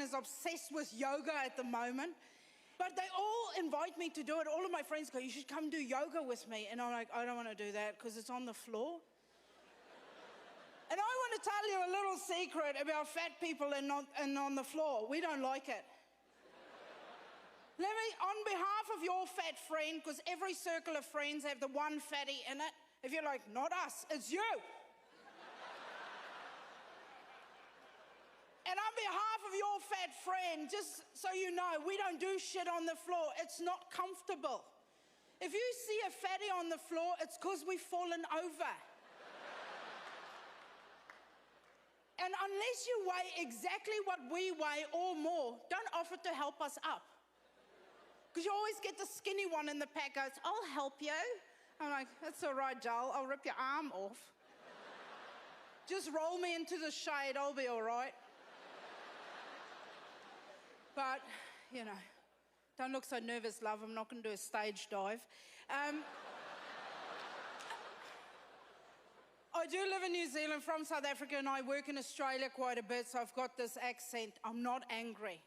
everyone is obsessed with yoga at the moment. But they all invite me to do it. All of my friends go, you should come do yoga with me. And I'm like, I don't want to do that because it's on the floor. And I want to tell you a little secret about fat people and on the floor. We don't like it. Let me, on behalf of your fat friend, because every circle of friends have the one fatty in it, if you're like, not us, it's you. And on behalf of your fat friend, just so you know, we don't do shit on the floor. It's not comfortable. If you see a fatty on the floor, it's because we've fallen over. And unless you weigh exactly what we weigh or more, don't offer to help us up. Because you always get the skinny one in the pack goes, I'll help you. I'm like, that's all right, Joel, I'll rip your arm off. Just roll me into the shade, I'll be all right. But, you know, don't look so nervous, love. I'm not going to do a stage dive. I do live in New Zealand, from South Africa, and I work in Australia quite a bit, so I've got this accent. I'm not angry.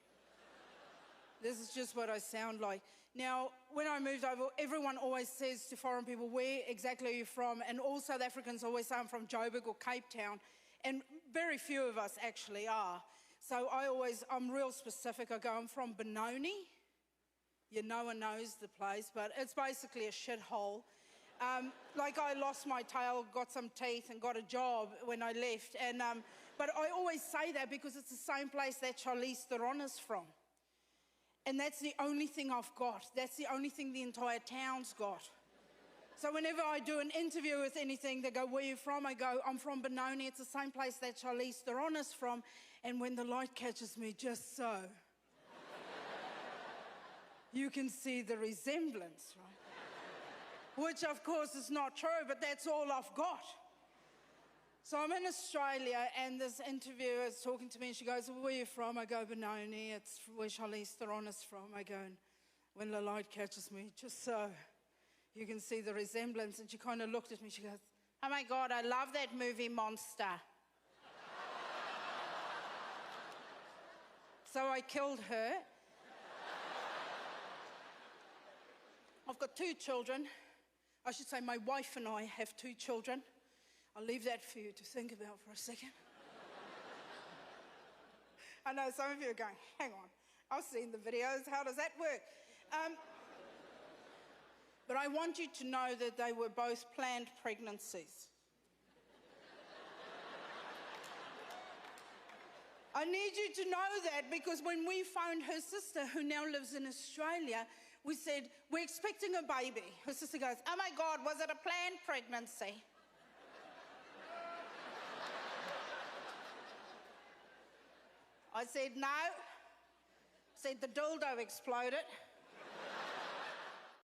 This is just what I sound like. Now, when I moved over, everyone always says to foreign people, where exactly are you from? And all South Africans always say I'm from Joburg or Cape Town, and very few of us actually are. So I'm real specific. I go, I'm from Benoni. No one knows the place, but it's basically a shithole. Like I lost my tail, got some teeth and got a job when I left. But I always say that because it's the same place that Charlize Theron is from. And that's the only thing I've got. That's the only thing the entire town's got. So whenever I do an interview with anything, they go, where are you from? I go, I'm from Benoni. It's the same place that Charlize Theron is from. And when the light catches me, just so, you can see the resemblance, right? Which, of course, is not true, but that's all I've got. So I'm in Australia, and this interviewer is talking to me, and she goes, well, where are you from? I go, Benoni. It's where Charlize Theron is from. I go, and when the light catches me, just so, you can see the resemblance. And she kind of looked at me, she goes, oh my God, I love that movie Monster. So I killed her. I've got 2 children. I should say my wife and I have 2 children. I'll leave that for you to think about for a second. I know some of you are going, hang on, I've seen the videos, how does that work? But I want you to know that they were both planned pregnancies. I need you to know that because when we phoned her sister, who now lives in Australia, we said, we're expecting a baby. Her sister goes, oh my God, was it a planned pregnancy? I said, no. I said, the dildo exploded.